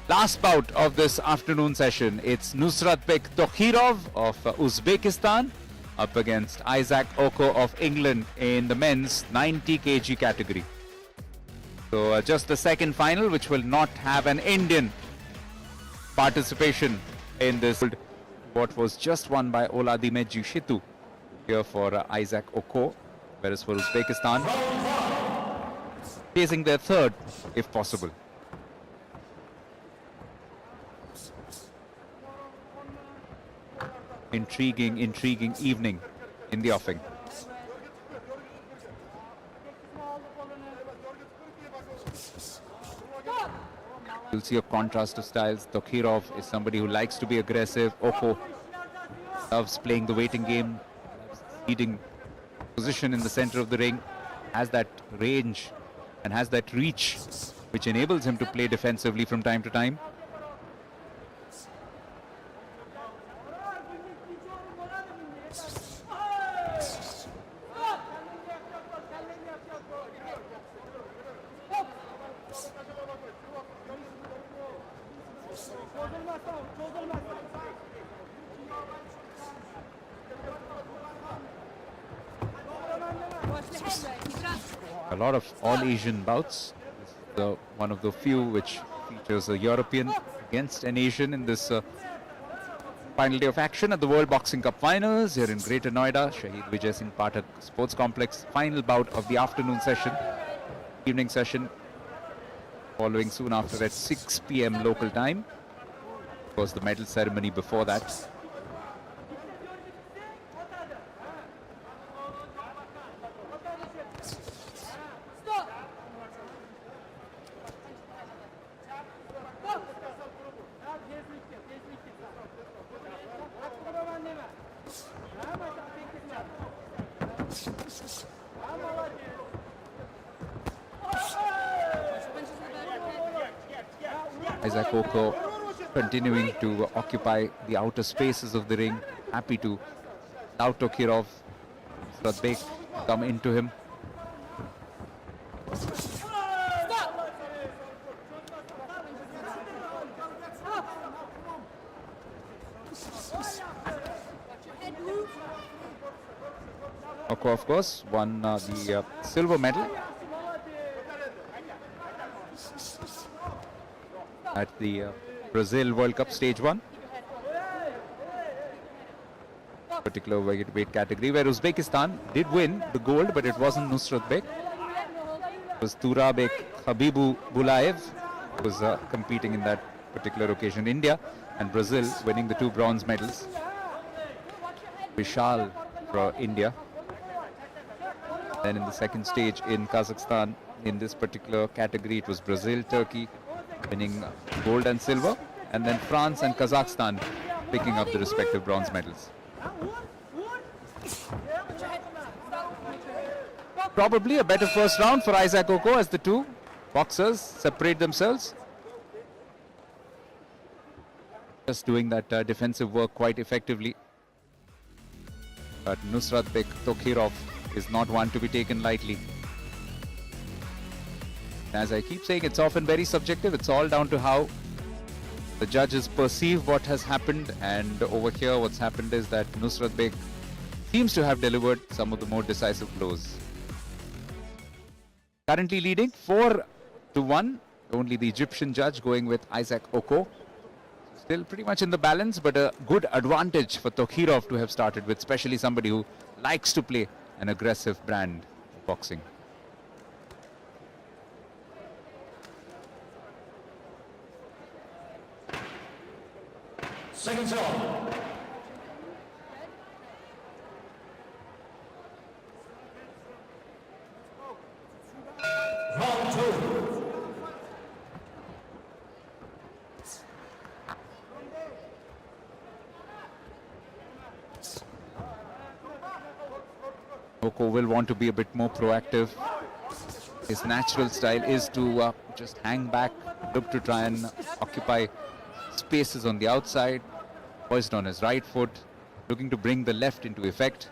Last bout of this afternoon session, it's Nusratbek Tokhirov of Uzbekistan up against Isaac Okoh of England in the men's 90 kg category. So just the second final, which will not have an Indian participation in this. What was just won by Oladime Jishitu here for Isaac Okoh, whereas for Uzbekistan, chasing their third if possible. Intriguing evening in the offing. You'll see a contrast of styles. Tokhirov is somebody who likes to be aggressive. Okoh loves playing the waiting game, leading position in the center of the ring, has that range and has that reach which enables him to play defensively from time to time. A lot of all-Asian bouts. This is one of the few which features a European against an Asian in this final day of action at the World Boxing Cup Finals here in Greater Noida, Shahid Vijay Singh Pathak Sports Complex. Final bout of the afternoon session, evening session, following soon after at 6 p.m. local time. Of course, the medal ceremony before that. Isaac Okoh continuing to occupy the outer spaces of the ring, happy to allow Tokhirov, Nusratbek come into him. Okoh, of course, won the silver medal at the Brazil World Cup Stage 1. Particular weight category, where Uzbekistan did win the gold, but it wasn't Nusratbek. It was Turabek Habibu Bulaev who was competing in that particular occasion. India and Brazil winning the two bronze medals. Vishal for India. Then in the second stage in Kazakhstan, in this particular category, it was Brazil, Turkey winning gold and silver, and then France and Kazakhstan picking up the respective bronze medals. Probably a better first round for Isaac Okoh as the two boxers separate themselves. Just doing that defensive work quite effectively. But Nusratbek Tokhirov is not one to be taken lightly. As I keep saying, it's often very subjective. It's all down to how the judges perceive what has happened. And over here, what's happened is that Nusratbek seems to have delivered some of the more decisive blows. Currently leading 4-1. Only the Egyptian judge going with Isaac Okoh. Still pretty much in the balance, but a good advantage for Tokhirov to have started with, especially somebody who likes to play an aggressive brand of boxing. Second round. Round 2. Okoh will want to be a bit more proactive. His natural style is to just hang back, look to try and occupy spaces on the outside, poised on his right foot, looking to bring the left into effect.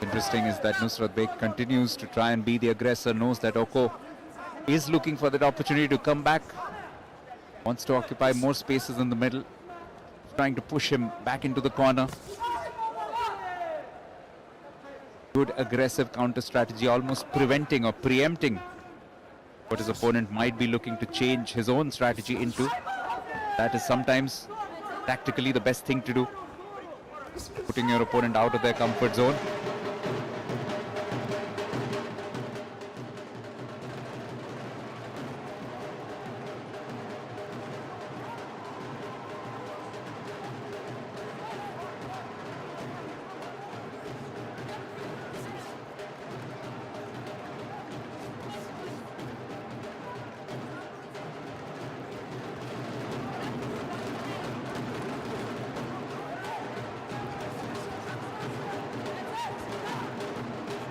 Interesting is that Nusratbek continues to try and be the aggressor, knows that Okoh is looking for that opportunity to come back, wants to occupy more spaces in the middle, trying to push him back into the corner. Good aggressive counter strategy, almost preventing or preempting what his opponent might be looking to change his own strategy into. That is sometimes tactically the best thing to do, putting your opponent out of their comfort zone.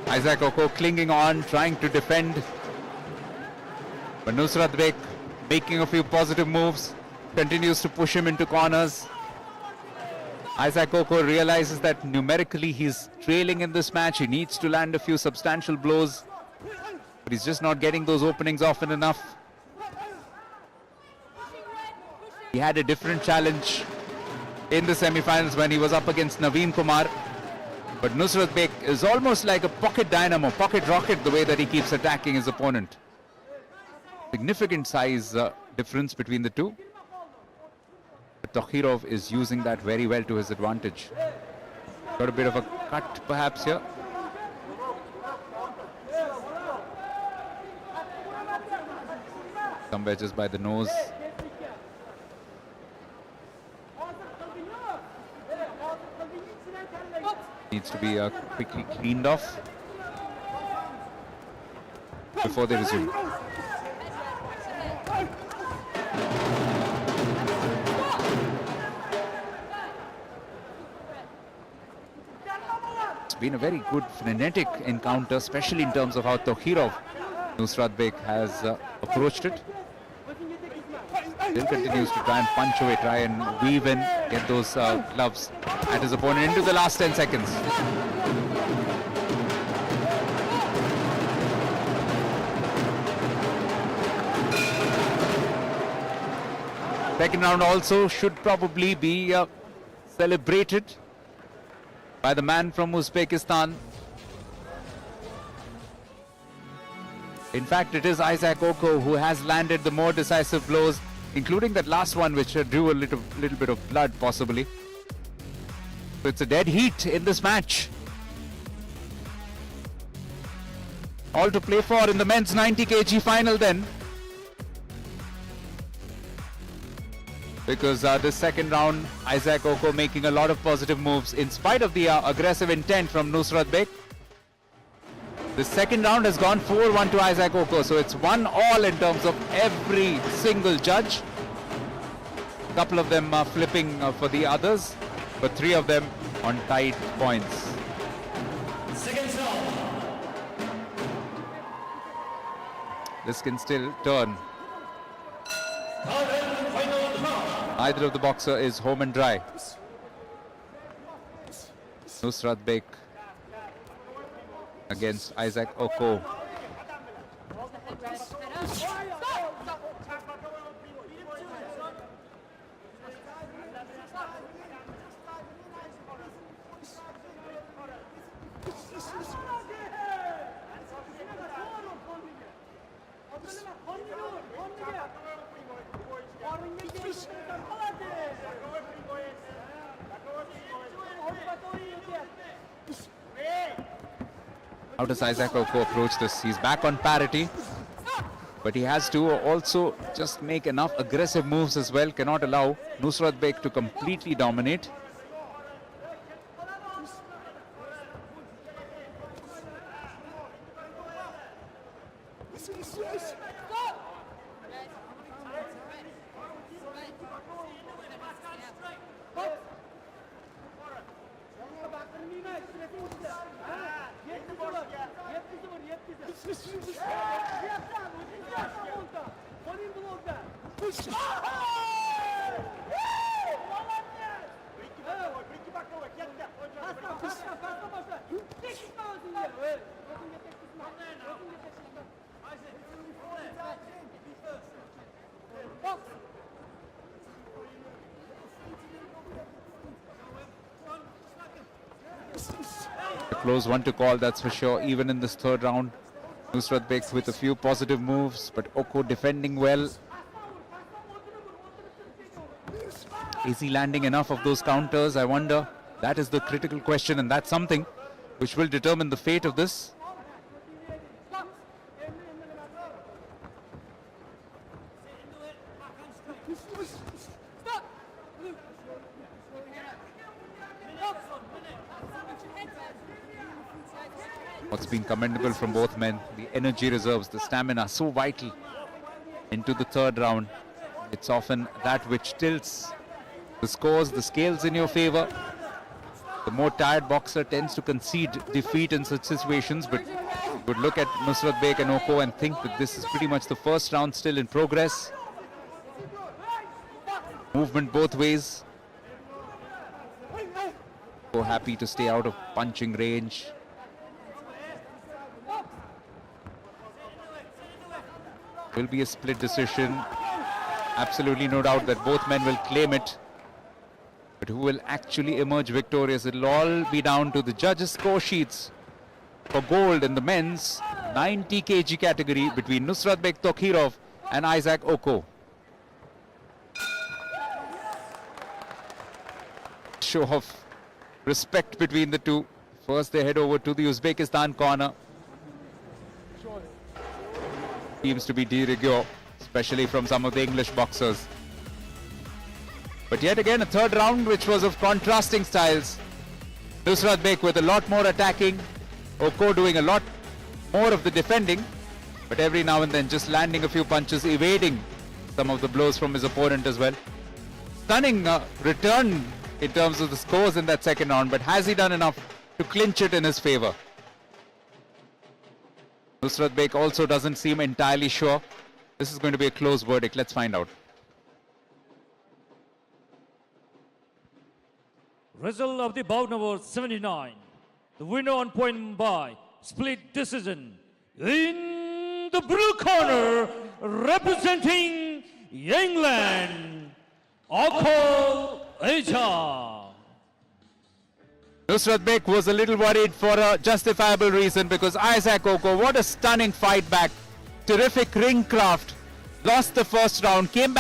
Isaac Okoh clinging on, trying to defend. But Nusratbek making a few positive moves, continues to push him into corners. Isaac Okoh realizes that numerically he's trailing in this match. He needs to land a few substantial blows, but he's just not getting those openings often enough. He had a different challenge in the semi-finals when he was up against Naveen Kumar. But Nusratbek is almost like a pocket dynamo, pocket rocket, the way that he keeps attacking his opponent. Significant size difference between the two. But Tokhirov is using that very well to his advantage. Got a bit of a cut perhaps here. Somewhere just by the nose. Needs to be quickly cleaned off before they resume. It's been a very good frenetic encounter, especially in terms of how Tokhirov, Nusratbek has approached it. Still continues to try and punch away, try and weave in, get those gloves at his opponent into the last 10 seconds. Second round also should probably be celebrated by the man from Uzbekistan. In fact, it is Isaac Okoh who has landed the more decisive blows, including that last one which drew a little bit of blood possibly. So it's a dead heat in this match. All to play for in the men's 90 kg final then. Because this second round, Isaac Okoh making a lot of positive moves in spite of the aggressive intent from Nusratbek. The second round has gone 4-1 to Isaac Okoh, so it's 1-all in terms of every single judge. A couple of them flipping for the others, but 3 of them on tight points. This can still turn. Neither of the boxer is home and dry. Nusratbek against Isaac Okoh. How does Isaac Okoh approach this? He's back on parity, but he has to also just make enough aggressive moves as well. Cannot allow Nusratbek to completely dominate. A close one to call, that's for sure, even in this third round. Nusratbek with a few positive moves, but Okoh defending well. Is he landing enough of those counters? I wonder. That is the critical question, and that's something which will determine the fate of this. What's been commendable from both men, the energy reserves, the stamina, so vital into the third round. It's often that which tilts the scores, the scales in your favor. The more tired boxer tends to concede defeat in such situations, but you would look at Nusratbek and Okoh and think that this is pretty much the first round still in progress. Movement both ways. So happy to stay out of punching range. Will be a split decision. Absolutely no doubt that both men will claim it. But who will actually emerge victorious? It'll all be down to the judges' score sheets for gold in the men's 90 kg category between Nusratbek Tokhirov and Isaac Okoh. Show of respect between the two. First they head over to the Uzbekistan corner. Seems to be de rigueur, especially from some of the English boxers. But yet again a third round which was of contrasting styles. Nusratbek with a lot more attacking, Okoh doing a lot more of the defending, but every now and then just landing a few punches, evading some of the blows from his opponent as well. Stunning return in terms of the scores in that second round, but has he done enough to clinch it in his favor? Nusratbek also doesn't seem entirely sure. This is going to be a close verdict. Let's find out. Result of the bout number 79. The winner on point by split decision. In the blue corner, representing England, Okoh Asia. Nusratbek was a little worried for a justifiable reason, because Isaac Okoh, what a stunning fight back. Terrific ring craft. Lost the first round, came back.